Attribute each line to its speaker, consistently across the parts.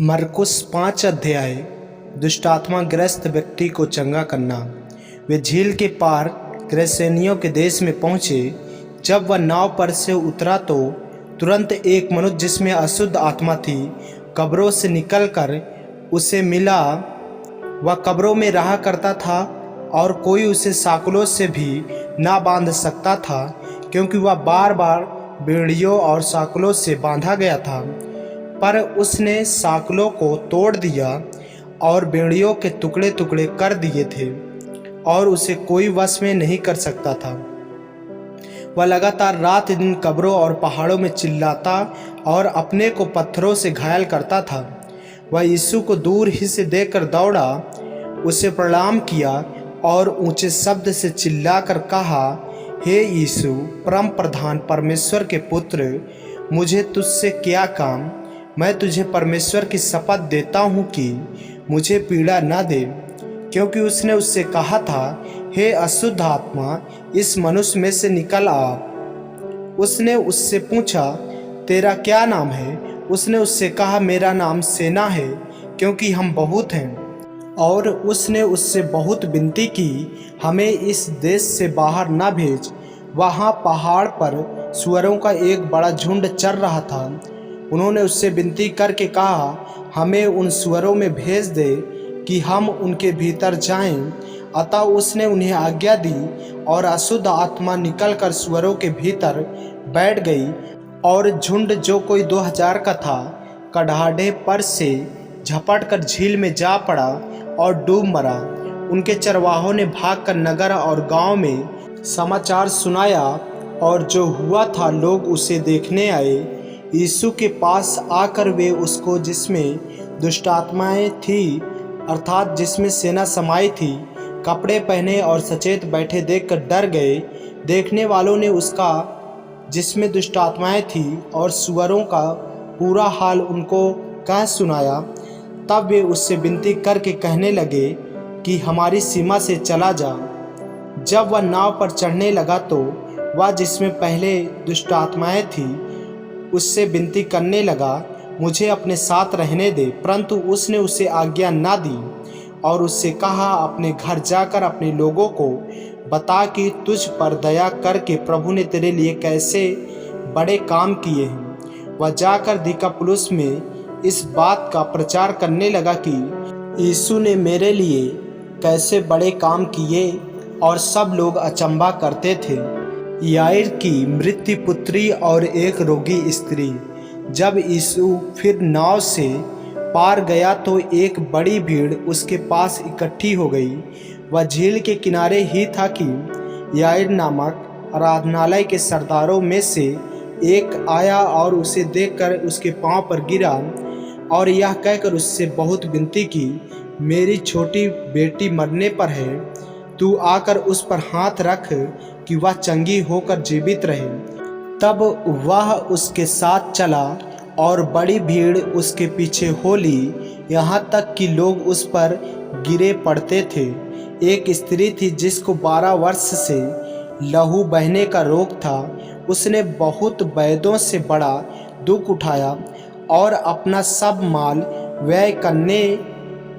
Speaker 1: मरकुस 5 अध्याय। दुष्टात्मा ग्रस्त व्यक्ति को चंगा करना। वे झील के पार क्रेसेनियों के देश में पहुंचे। जब वह नाव पर से उतरा तो तुरंत एक मनुष्य जिसमें अशुद्ध आत्मा थी कब्रों से निकलकर उसे मिला। वह कब्रों में रहा करता था और कोई उसे साकुलों से भी ना बांध सकता था, क्योंकि वह बार बार बेड़ियों और साकुलों से बांधा गया था। पर उसने साकुलों को तोड़ दिया और बेड़ियों के टुकड़े टुकड़े कर दिए थे और उसे कोई वश में नहीं कर सकता था। वह लगातार रात दिन कब्रों और पहाड़ों में चिल्लाता और अपने को पत्थरों से घायल करता था। वह यीशु को दूर ही से देखकर दौड़ा, उसे प्रणाम किया और ऊंचे शब्द से चिल्लाकर कहा, हे यीशु, परम प्रधान परमेश्वर के पुत्र, मुझे तुझसे क्या काम? मैं तुझे परमेश्वर की शपथ देता हूँ कि मुझे पीड़ा न दे। क्योंकि उसने उससे कहा था, हे अशुद्ध आत्मा, इस मनुष्य में से निकल आ। उसने उससे पूछा, तेरा क्या नाम है? उसने उससे कहा, मेरा नाम सेना है, क्योंकि हम बहुत हैं। और उसने उससे बहुत विनती की, हमें इस देश से बाहर न भेज। वहाँ पहाड़ पर सुअरों का एक बड़ा झुंड चर रहा था। उन्होंने उससे विनती करके कहा, हमें उन सुअरों में भेज दे कि हम उनके भीतर जाएं। अतः उसने उन्हें आज्ञा दी और अशुद्ध आत्मा निकलकर सुअरों के भीतर बैठ गई और झुंड, जो कोई 2000 का था, कढ़ाढ़े पर से झपट कर झील में जा पड़ा और डूब मरा। उनके चरवाहों ने भागकर नगर और गांव में समाचार सुनाया और जो हुआ था लोग उसे देखने आए। यीशु के पास आकर वे उसको, जिसमें दुष्टात्माएं थी अर्थात जिसमें सेना समाई थी, कपड़े पहने और सचेत बैठे देखकर डर गए। देखने वालों ने उसका, जिसमें दुष्टात्माएं थी और सुअरों का पूरा हाल उनको कह सुनाया। तब वे उससे विनती करके कहने लगे कि हमारी सीमा से चला जा। जब वह नाव पर चढ़ने लगा तो वह, जिसमें पहले दुष्टात्माएं थी, उससे विनती करने लगा, मुझे अपने साथ रहने दे। परंतु उसने उसे आज्ञा ना दी और उससे कहा, अपने घर जाकर अपने लोगों को बता कि तुझ पर दया करके प्रभु ने तेरे लिए कैसे बड़े काम किए हैं। वह जाकर दिकापुलिस में इस बात का प्रचार करने लगा कि यीशु ने मेरे लिए कैसे बड़े काम किए, और सब लोग अचंभा करते थे। याईर की मृत्यु पुत्री और एक रोगी स्त्री। जब यीशु फिर नाव से पार गया तो एक बड़ी भीड़ उसके पास इकट्ठी हो गई। वह झील के किनारे ही था कि याईर नामक आराधनालय के सरदारों में से एक आया और उसे देखकर उसके पांव पर गिरा और यह कहकर उससे बहुत विनती की, मेरी छोटी बेटी मरने पर है, तू आकर उस पर हाथ रख कि वह चंगी होकर जीवित रहे। तब वह उसके साथ चला और बड़ी भीड़ उसके पीछे हो ली, यहाँ तक कि लोग उस पर गिरे पड़ते थे। एक स्त्री थी जिसको 12 वर्ष से लहू बहने का रोग था। उसने बहुत वैद्यों से बड़ा दुख उठाया और अपना सब माल व्यय करने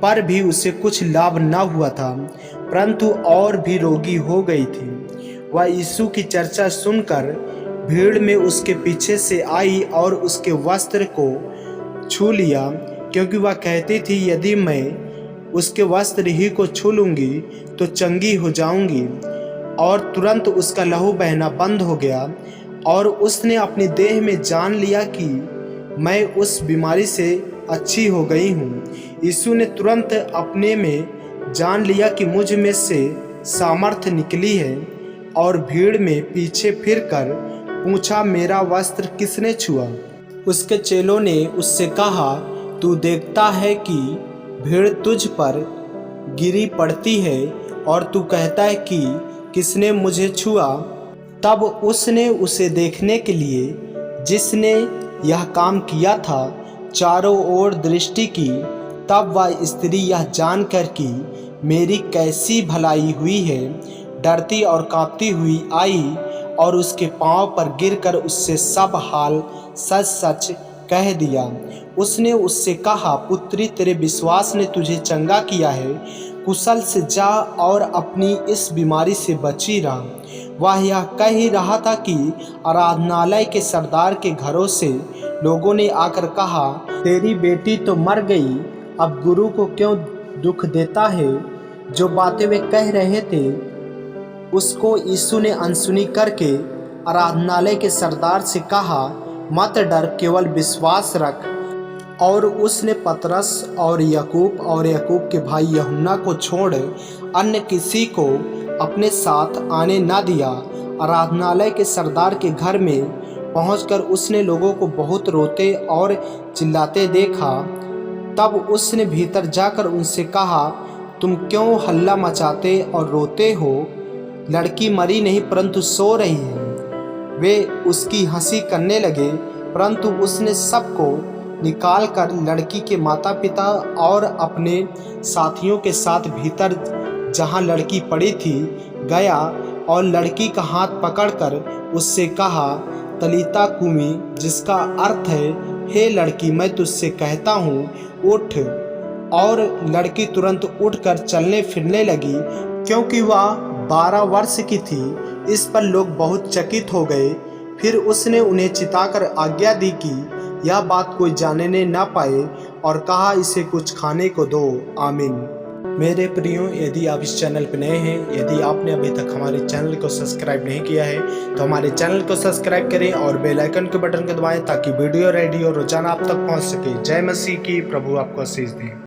Speaker 1: पर भी उसे कुछ लाभ न हुआ था, परंतु और भी रोगी हो गई थी। वह यीशु की चर्चा सुनकर भीड़ में उसके पीछे से आई और उसके वस्त्र को छू लिया, क्योंकि वह कहती थी, यदि मैं उसके वस्त्र ही को छू लूँगी तो चंगी हो जाऊंगी। और तुरंत उसका लहू बहना बंद हो गया और उसने अपनी देह में जान लिया कि मैं उस बीमारी से अच्छी हो गई हूँ। यीशु ने तुरंत अपने में जान लिया कि मुझ में से सामर्थ्य निकली है और भीड़ में पीछे फिरकर पूछा, मेरा वस्त्र किसने छुआ? उसके चेलों ने उससे कहा, तू देखता है कि भीड़ तुझ पर गिरी पड़ती है और तू कहता है कि किसने मुझे छुआ? तब उसने उसे देखने के लिए, जिसने यह काम किया था, चारों ओर दृष्टि की। तब वह स्त्री यह जानकर कि मेरी कैसी भलाई हुई है, डरती और कांपती हुई आई और उसके पांव पर गिरकर उससे सब हाल सच सच कह दिया। उसने उससे कहा, पुत्री, तेरे विश्वास ने तुझे चंगा किया है, कुशल से जा और अपनी इस बीमारी से बची रह। वह यह कह ही रहा था कि आराधनालय के सरदार के घरों से लोगों ने आकर कहा, तेरी बेटी तो मर गई, अब गुरु को क्यों दुख देता है। जो बातें वे कह रहे थे उसको यीशु ने अनसुनी करके आराधनालय के सरदार से कहा, मत डर, केवल विश्वास रख। और उसने पतरस और याकूब के भाई यूहन्ना को छोड़ अन्य किसी को अपने साथ आने न दिया। आराधनालय के सरदार के घर में पहुंचकर उसने लोगों को बहुत रोते और चिल्लाते देखा। तब उसने भीतर जाकर उनसे कहा, तुम क्यों हल्ला मचाते और रोते हो? लड़की मरी नहीं परंतु सो रही है। वे उसकी हंसी करने लगे, परंतु उसने सबको निकालकर लड़की के माता पिता और अपने साथियों के साथ भीतर जहां लड़की पड़ी थी गया और लड़की का हाथ पकड़कर उससे कहा, तलीता कुमी, जिसका अर्थ है, हे लड़की, मैं तुझसे कहता हूँ, उठ। और लड़की तुरंत उठकर चलने फिरने लगी, क्योंकि वह 12 वर्ष की थी। इस पर लोग बहुत चकित हो गए। फिर उसने उन्हें चिताकर आज्ञा दी कि यह बात कोई जानने न पाए और कहा, इसे कुछ खाने को दो। आमीन। मेरे प्रियो, यदि आप इस चैनल पर नए हैं, यदि आपने अभी तक हमारे चैनल को सब्सक्राइब नहीं किया है तो हमारे चैनल को सब्सक्राइब करें और बेल आइकन के बटन को दबाएं ताकि वीडियो रोजाना आप तक पहुंच सके। जय मसीह की। प्रभु आपको आशीष दे।